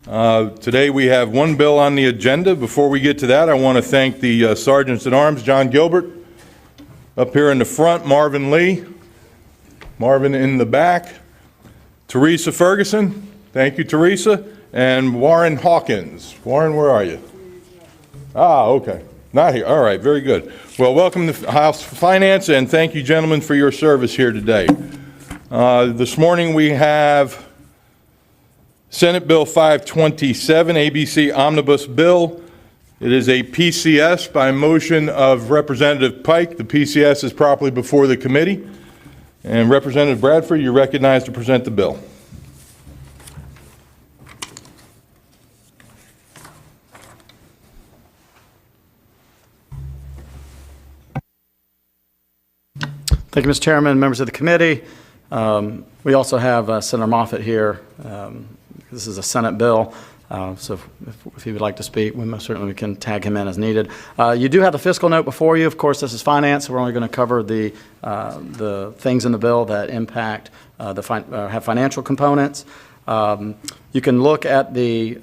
Today we have one bill on the agenda. Before we get to that, I want to thank the Sergeants at Arms, John Gilbert, up here in the front, Marvin Lee, Marvin in the back, Teresa Ferguson, thank you Teresa, and Warren Hawkins. Warren, where are you? Ah, okay, not here. All right, very good. Well, welcome to House Finance, and thank you gentlemen for your service here today. This morning we have Senate Bill 527, ABC Omnibus Bill. It is a PCS by motion of Representative Pike. The PCS is properly before the committee. And Representative Bradford, you're recognized to present the bill. Thank you, Mr. Chairman, members of the committee. We also have Senator Moffitt here. This is a Senate bill, so if he would like to speak, we most certainly can tag him in as needed. You do have the fiscal note before you. Of course, this is finance, so we're only going to cover the things in the bill that impact have financial components. You can look at the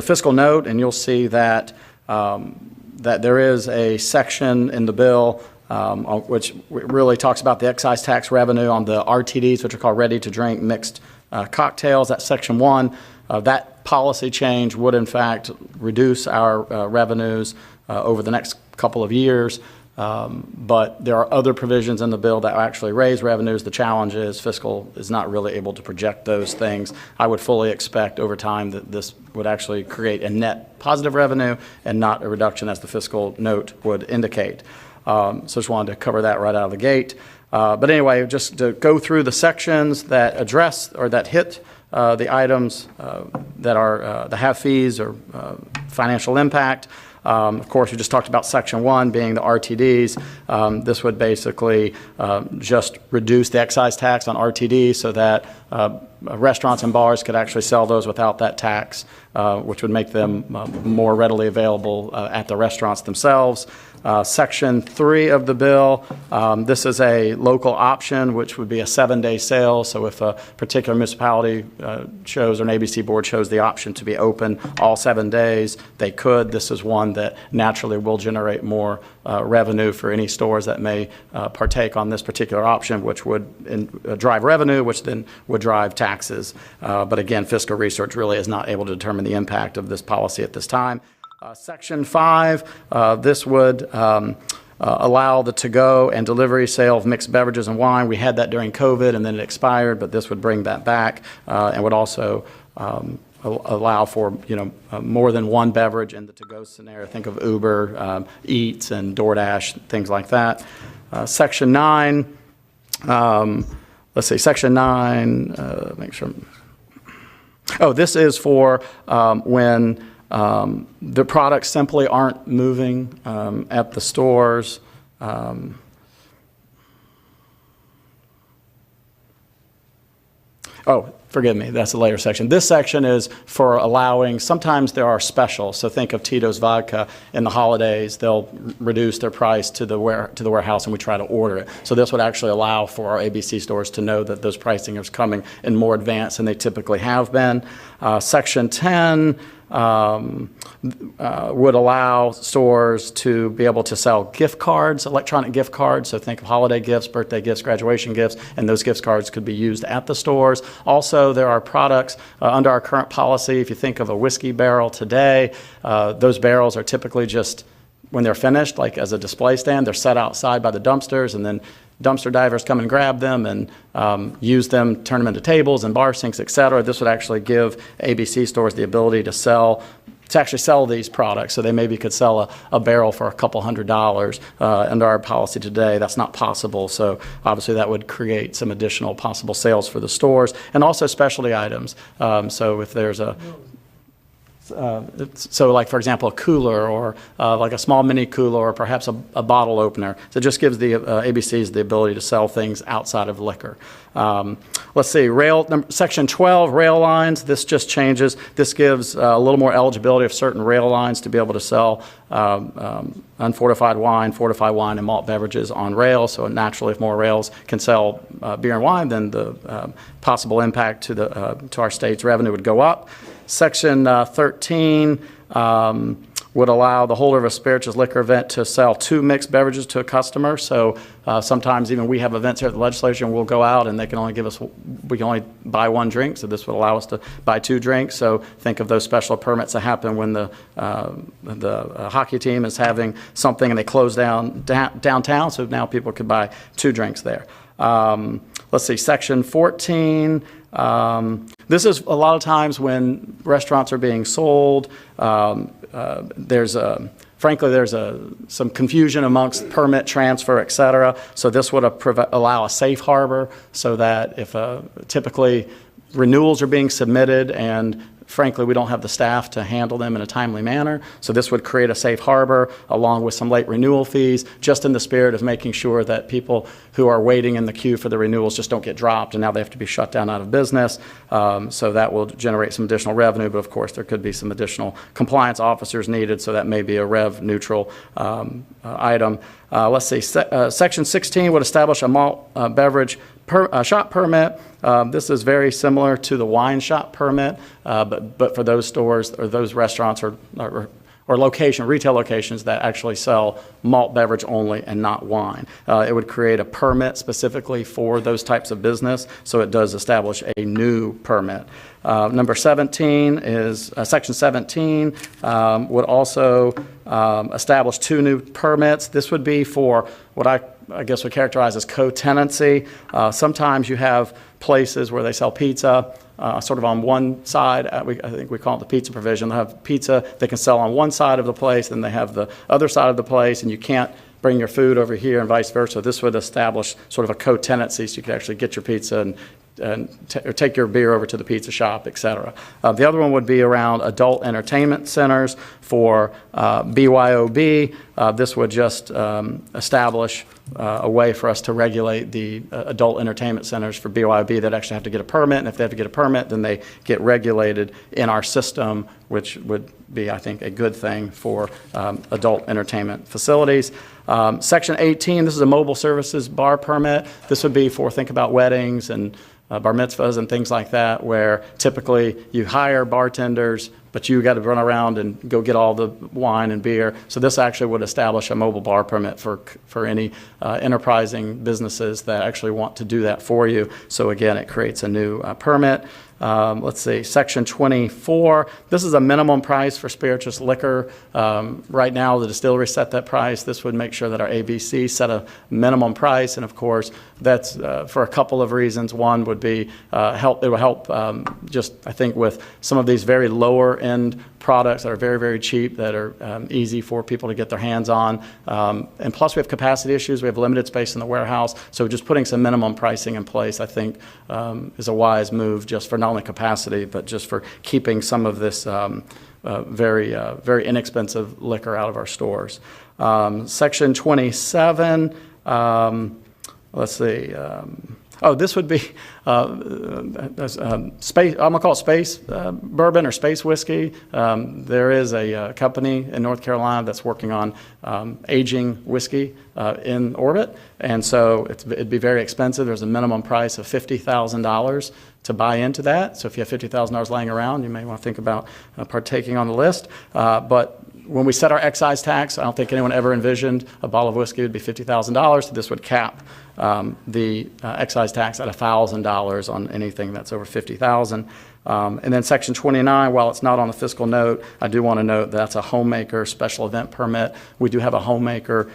fiscal note, and you'll see that that there is a section in the bill which really talks about the excise tax revenue on the RTDs, which are called ready-to-drink mixed cocktails. That's Section 1. That policy change would, in fact, reduce our revenues over the next couple of years. But there are other provisions in the bill that actually raise revenues. The challenge is fiscal is not really able to project those things. I would fully expect over time that this would actually create a net positive revenue and not a reduction as the fiscal note would indicate. So just wanted to cover that right out of the gate. But anyway, just to go through the sections that address or that hit the items that have fees or financial impact. Of course, we just talked about Section 1 being the RTDs. This would basically just reduce the excise tax on RTDs so that restaurants and bars could actually sell those without that tax, which would make them more readily available at the restaurants themselves. Section 3 of the bill, this is a local option, which would be a 7-day sale. So if a particular municipality chose, or an ABC board chose the option to be open all 7 days, they could. This is one that naturally will generate more revenue for any stores that may partake on this particular option, which would drive revenue, which then would drive taxes. But again, fiscal research really is not able to determine the impact of this policy at this time. Section 5, this would allow the to-go and delivery sale of mixed beverages and wine. We had that during COVID and then it expired, but this would bring that back and would also allow for more than one beverage in the to-go scenario. Think of Uber, Eats, and DoorDash, things like that. Section 9, let's see, Section 9, make sure. Oh, this is for when the products simply aren't moving at the stores. Oh, forgive me, that's a later section. This section is for allowing, sometimes there are specials. So think of Tito's Vodka in the holidays. They'll reduce their price to the warehouse and we try to order it. So this would actually allow for our ABC stores to know that those pricing is coming in more advance than they typically have been. Section 10 would allow stores to be able to sell gift cards, electronic gift cards. So think of holiday gifts, birthday gifts, graduation gifts, and those gift cards could be used at the stores. Also, there are products under our current policy. If you think of a whiskey barrel today, those barrels are typically just, when they're finished, like as a display stand, they're set outside by the dumpsters, and then dumpster divers come and grab them and use them, turn them into tables and bar sinks, et cetera. This would actually give ABC stores the ability to actually sell these products. So they maybe could sell a barrel for a couple $100. Under our policy today, that's not possible. So obviously that would create some additional possible sales for the stores, and also specialty items. So if there's So like, for example, a cooler or like a small mini cooler or perhaps a bottle opener. So it just gives the ABCs the ability to sell things outside of liquor. Let's see, Section 12, rail lines. This just changes. This gives a little more eligibility of certain rail lines to be able to sell unfortified wine, fortified wine, and malt beverages on rail. So naturally, if more rails can sell beer and wine, then the possible impact to our state's revenue would go up. Section 13 would allow the holder of a spirituous liquor event to sell 2 mixed beverages to a customer. So sometimes even we have events here at the legislature and we'll go out and we can only buy 1 drink. So this would allow us to buy 2 drinks. So think of those special permits that happen when the hockey team is having something and they close down downtown. So now people could buy 2 drinks there. Let's see, Section 14. This is a lot of times when restaurants are being sold. There's some confusion amongst permit transfer, et cetera. So this would allow a safe harbor so that if typically renewals are being submitted and frankly, we don't have the staff to handle them in a timely manner. So this would create a safe harbor along with some late renewal fees, just in the spirit of making sure that people who are waiting in the queue for the renewals just don't get dropped and now they have to be shut down out of business. So that will generate some additional revenue, but of course there could be some additional compliance officers needed, so that may be a rev neutral item. Let's see, Section 16 would establish a malt beverage shop permit. This is very similar to the wine shop permit, but for those stores or those restaurants or retail locations that actually sell malt beverage only and not wine. It would create a permit specifically for those types of business, so it does establish a new permit. Number 17 is Section 17 would also establish 2 new permits. This would be for what I guess would characterize as co-tenancy. Sometimes you have places where they sell pizza sort of on one side. I think we call it the pizza provision. They have pizza they can sell on one side of the place, and they have the other side of the place, and you can't bring your food over here and vice versa. This would establish sort of a co-tenancy, so you could actually get your pizza or take your beer over to the pizza shop, et cetera. The other one would be around adult entertainment centers for BYOB. This would just establish a way for us to regulate the adult entertainment centers for BYOB that actually have to get a permit, and if they have to get a permit, then they get regulated in our system, which would be, I think, a good thing for adult entertainment facilities. Section 18, this is a mobile services bar permit. This would be for, think about weddings and bar mitzvahs and things like that, where typically you hire bartenders, but you got to run around and go get all the wine and beer. So this actually would establish a mobile bar permit for any enterprising businesses that actually want to do that for you. So again, it creates a new permit. Let's see, Section 24. This is a minimum price for spirituous liquor. Right now, the distillery set that price. This would make sure that our ABC set a minimum price, and of course, that's for a couple of reasons. One would be it will help just, I think, with some of these very lower end products that are very, very cheap, that are easy for people to get their hands on. And plus, we have capacity issues. We have limited space in the warehouse. So just putting some minimum pricing in place, I think, is a wise move, just for not only capacity, but just for keeping some of this very inexpensive liquor out of our stores. Section 27, let's see. This would be space. I'm gonna call it space bourbon or space whiskey. There is a company in North Carolina that's working on aging whiskey in orbit, and so it'd be very expensive. There's a minimum price of $50,000 to buy into that. So if you have $50,000 laying around, you may want to think about partaking on the list. But when we set our excise tax, I don't think anyone ever envisioned a bottle of whiskey would be $50,000. So this would cap the excise tax at $1,000 on anything that's over $50,000. And then Section 29, while it's not on the fiscal note, I do want to note that's a homemaker special event permit. We do have a homemaker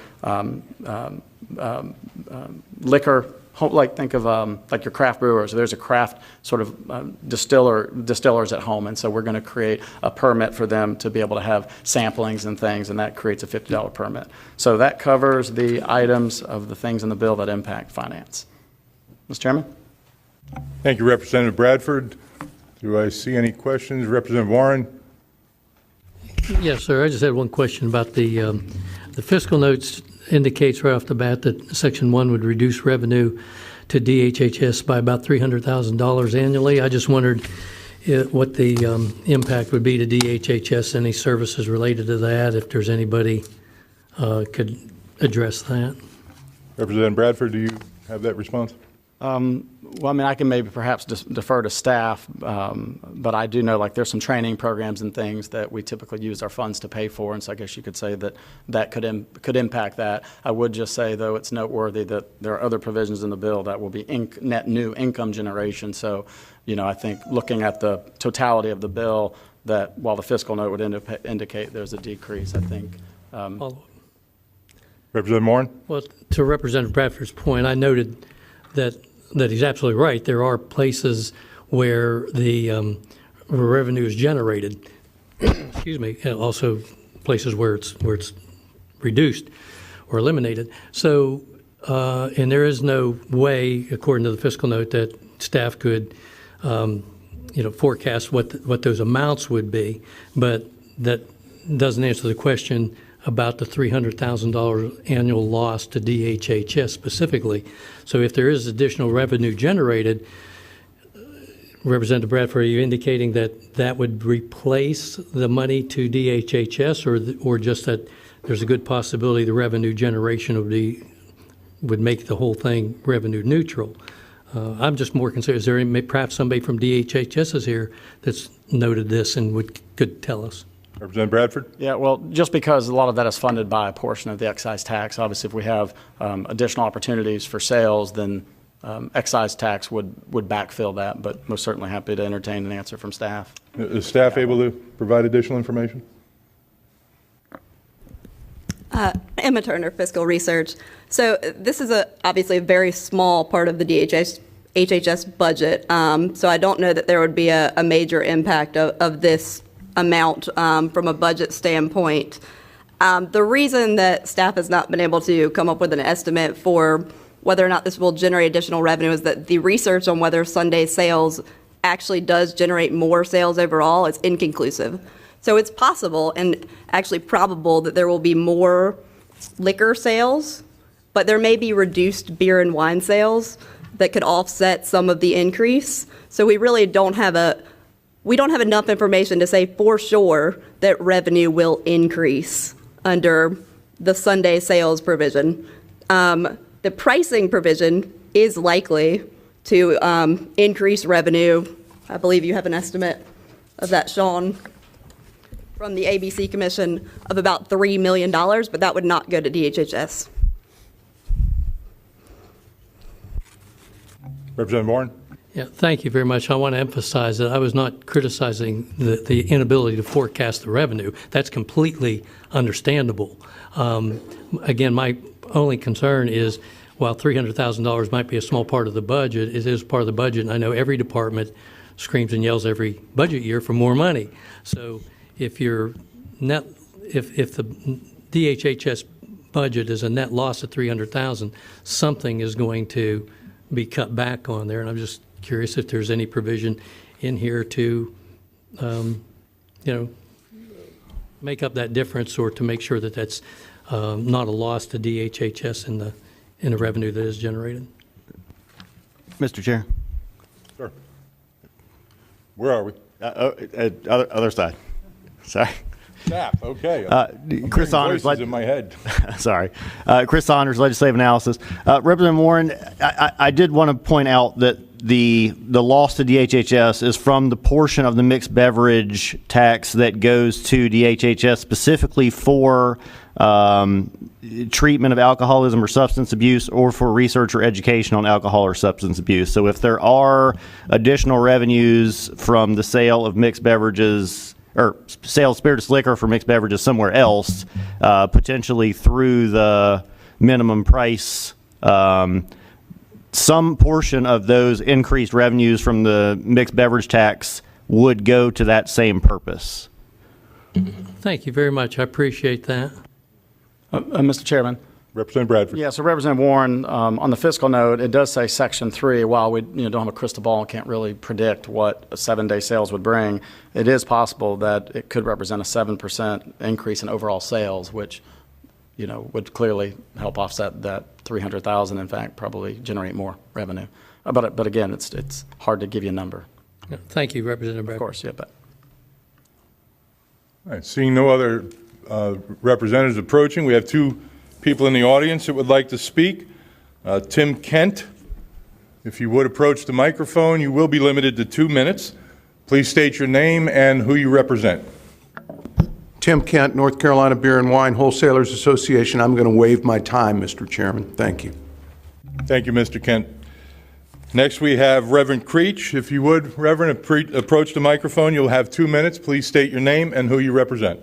liquor. Like think of like your craft brewers. There's a craft sort of distillers at home, and so we're going to create a permit for them to be able to have samplings and things, and that creates a $50 permit. So that covers the items of the things in the bill that impact finance. Mr. Chairman? Thank you, Representative Bradford. Do I see any questions? Representative Warren? Yes, sir. I just had one question about the fiscal notes indicates right off the bat that Section 1 would reduce revenue to DHHS by about $300,000 annually. I just wondered what the impact would be to DHHS, any services related to that, if there's anybody could address that. Representative Bradford, do you have that response? Well, I mean, I can maybe perhaps defer to staff, but I do know, like, there's some training programs and things that we typically use our funds to pay for, and so I guess you could say that that could impact that. I would just say, though, it's noteworthy that there are other provisions in the bill that will be net new income generation. So, you know, I think looking at the totality of the bill, that while the fiscal note would indicate there's a decrease, I think. Representative Moran? Well, to Representative Bradford's point, I noted that he's absolutely right. There are places where the revenue is generated. Excuse me. And also places where it's reduced or eliminated. So, and there is no way, according to the fiscal note, that staff could, forecast what those amounts would be. But that doesn't answer the question about the $300,000 annual loss to DHHS specifically. So if there is additional revenue generated, Representative Bradford, are you indicating that that would replace the money to DHHS, or just that there's a good possibility the revenue generation would make the whole thing revenue neutral? I'm just more concerned, is there perhaps somebody from DHHS is here that's noted this and could tell us? Representative Bradford? Yeah, well, just because a lot of that is funded by a portion of the excise tax, obviously if we have additional opportunities for sales, then excise tax would backfill that, but most certainly happy to entertain an answer from staff. Is staff able to provide additional information? Emma Turner, Fiscal Research. So this is obviously a very small part of the HHS budget, so I don't know that there would be a major impact of this amount from a budget standpoint. The reason that staff has not been able to come up with an estimate for whether or not this will generate additional revenue is that the research on whether Sunday sales actually does generate more sales overall is inconclusive. So it's possible and actually probable that there will be more liquor sales, but there may be reduced beer and wine sales that could offset some of the increase. So we really don't have enough information to say for sure that revenue will increase under the Sunday sales provision. The pricing provision is likely to increase revenue. I believe you have an estimate of that, Sean, from the ABC Commission of about $3 million, but that would not go to DHHS. Representative Moran? Yeah, thank you very much. I want to emphasize that I was not criticizing the inability to forecast the revenue. That's completely understandable. Again, my only concern is while $300,000 might be a small part of the budget, it is part of the budget, and I know every department screams and yells every budget year for more money. So if your net, if the DHHS budget is a net loss of $300,000, something is going to be cut back on there, and I'm just curious if there's any provision in here to, make up that difference, or to make sure that that's not a loss to DHHS in the revenue that is generated. Mr. Chair. Sure. Where are we? Other side. Sorry. Staff, okay. Chris Saunders. Voices in my head. Sorry. Chris Saunders, Legislative Analysis. Representative Warren, I did want to point out that the loss to DHHS is from the portion of the mixed beverage tax that goes to DHHS specifically for treatment of alcoholism or substance abuse, or for research or education on alcohol or substance abuse. So if there are additional revenues from the sale of mixed beverages or sale of spirituous liquor for mixed beverages somewhere else, potentially through the minimum price, some portion of those increased revenues from the mixed beverage tax would go to that same purpose. Thank you very much. I appreciate that. Mr. Chairman. Representative Bradford. Yeah, so Representative Warren, on the fiscal note, it does say Section 3. While we don't have a crystal ball and can't really predict what a 7-day sales would bring, it is possible that it could represent a 7% increase in overall sales, which would clearly help offset that 300,000. In fact, probably generate more revenue. But again, it's hard to give you a number. Thank you, Representative Of Bradford. course, yeah, but. All right, seeing no other representatives approaching, we have two people in the audience that would like to speak. Tim Kent, if you would approach the microphone, you will be limited to 2 minutes. Please state your name and who you represent. Tim Kent, North Carolina Beer and Wine Wholesalers Association. I'm going to waive my time, Mr. Chairman. Thank you. Thank you, Mr. Kent. Next, we have Reverend Creech. If you would, Reverend, approach the microphone. You'll have 2 minutes. Please state your name and who you represent.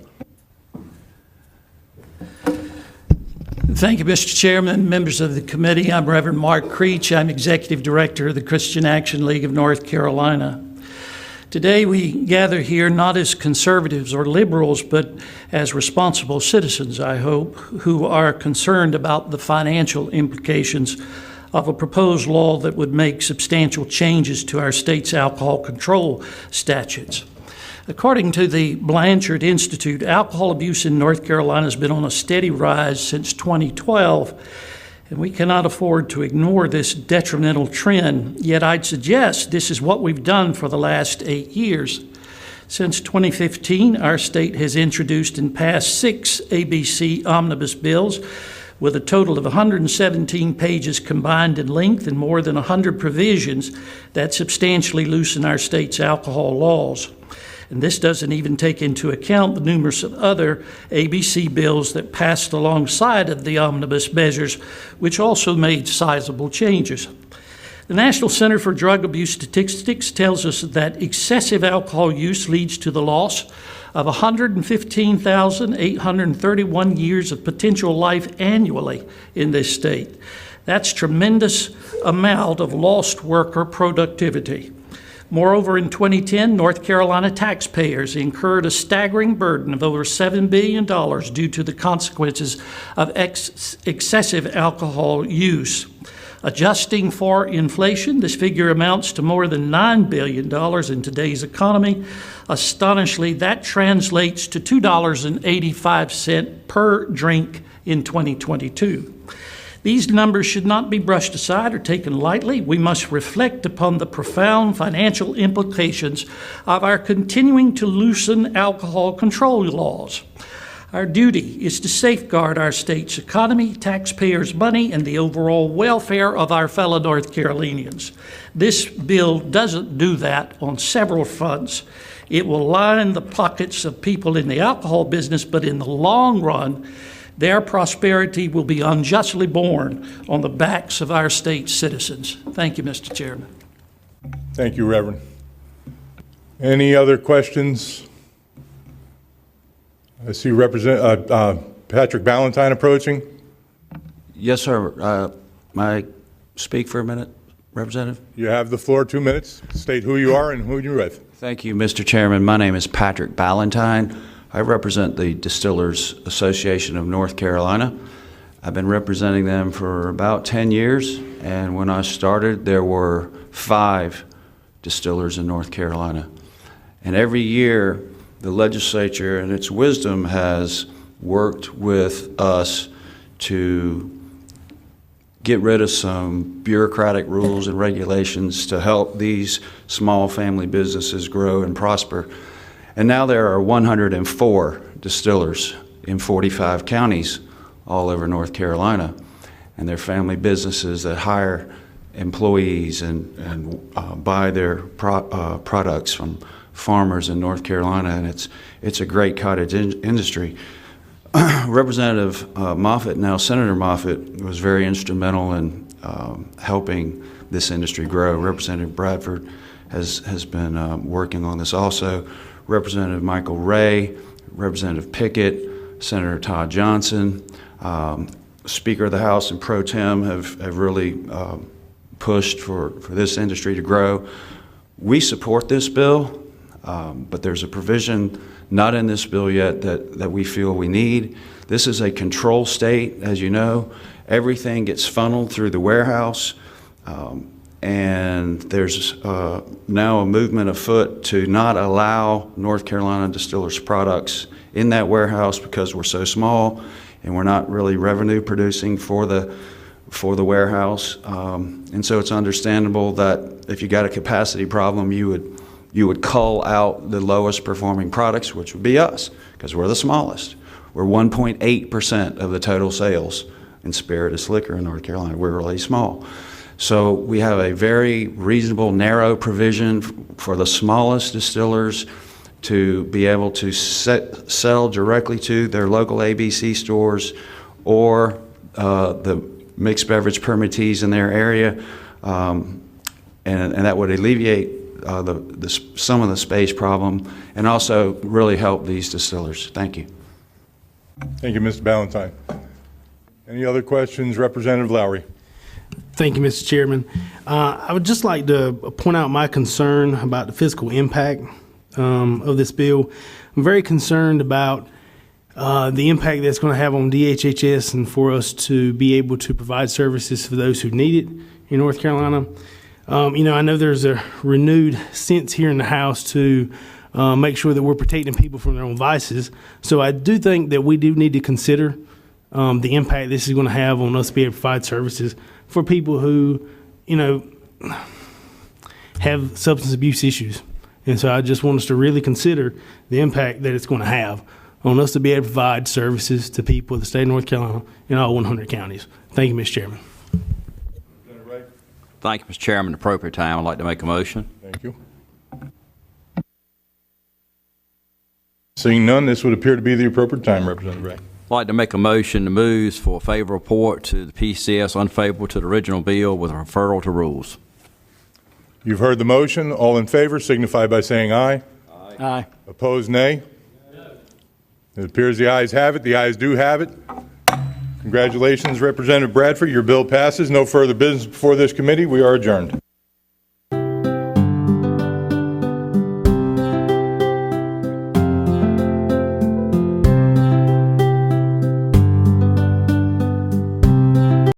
Thank you, Mr. Chairman, members of the committee. I'm Reverend Mark Creech. I'm Executive Director of the Christian Action League of North Carolina. Today we gather here not as conservatives or liberals, but as responsible citizens, I hope, who are concerned about the financial implications of a proposed law that would make substantial changes to our state's alcohol control statutes. According to the Blanchard Institute, alcohol abuse in North Carolina has been on a steady rise since 2012, and we cannot afford to ignore this detrimental trend. Yet I'd suggest this is what we've done for the last 8 years. Since 2015, our state has introduced and passed 6 ABC Omnibus bills with a total of 117 pages combined in length and more than 100 provisions that substantially loosen our state's alcohol laws. And this doesn't even take into account the numerous other ABC bills that passed alongside of the omnibus measures, which also made sizable changes. The National Center for Drug Abuse Statistics tells us that excessive alcohol use leads to the loss of 115,831 years of potential life annually in this state. That's tremendous amount of lost worker productivity. Moreover, in 2010, North Carolina taxpayers incurred a staggering burden of over $7 billion due to the consequences of excessive alcohol use. Adjusting for inflation, this figure amounts to more than $9 billion in today's economy. Astonishingly, that translates to $2.85 per drink in 2022. These numbers should not be brushed aside or taken lightly. We must reflect upon the profound financial implications of our continuing to loosen alcohol control laws. Our duty is to safeguard our state's economy, taxpayers' money, and the overall welfare of our fellow North Carolinians. This bill doesn't do that on several fronts. It will line the pockets of people in the alcohol business, but in the long run, their prosperity will be unjustly borne on the backs of our state's citizens. Thank you, Mr. Chairman. Thank you, Reverend. Any other questions? I see Patrick Ballantyne approaching. Yes, sir. May I speak for a minute, Representative? You have the floor, 2 minutes. State who you are and who you're with. Thank you, Mr. Chairman. My name is Patrick Ballantyne. I represent the Distillers Association of North Carolina. I've been representing them for about 10 years, and when I started, there were 5 distillers in North Carolina. And every year, the legislature, in its wisdom, has worked with us to get rid of some bureaucratic rules and regulations to help these small family businesses grow and prosper. And now there are 104 distillers in 45 counties all over North Carolina. And they're family businesses that hire employees and buy their products from farmers in North Carolina. And it's a great cottage industry. Representative Moffitt, now Senator Moffitt, was very instrumental in helping this industry grow. Representative Bradford has been working on this also. Representative Michael Ray, Representative Pickett, Senator Todd Johnson, Speaker of the House and Pro Tem have really pushed for this industry to grow. We support this bill, but there's a provision not in this bill yet, that we feel we need. This is a control state, as you know. Everything gets funneled through the warehouse, and there's now a movement afoot to not allow North Carolina Distillers products in that warehouse because we're so small and we're not really revenue producing for the warehouse. And so it's understandable that if you got a capacity problem, you would cull out the lowest performing products, which would be us, because we're the smallest. We're 1.8% of the total sales in spirituous liquor in North Carolina. We're really small. So we have a very reasonable, narrow provision for the smallest distillers to be able to sell directly to their local ABC stores or the mixed beverage permittees in their area, and that would alleviate some of the space problem and also really help these distillers. Thank you. Thank you, Mr. Ballantyne. Any other questions, Representative Lowry? Thank you, Mr. Chairman. I would just like to point out my concern about the fiscal impact of this bill. I'm very concerned about the impact that's going to have on DHHS and for us to be able to provide services for those who need it in North Carolina. I know there's a renewed sense here in the House to make sure that we're protecting people from their own vices. So I do think that we do need to consider the impact this is going to have on us being able to provide services for people who, have substance abuse issues. And so I just want us to really consider the impact that it's going to have on us to be able to provide services to people in the state of North Carolina in all 100 counties. Thank you, Mr. Chairman. Thank you, Mr. Chairman. At the appropriate time, I'd like to make a motion. Thank you. Seeing none, this would appear to be the appropriate time, Representative Ray. I'd like to make a motion to move for a favorable report to the PCS, unfavorable to the original bill with a referral to rules. You've heard the motion. All in favor signify by saying aye. Aye. Opposed, nay? It appears the ayes have it. The ayes do have it. Congratulations, Representative Bradford. Your bill passes. No further business before this committee. We are adjourned.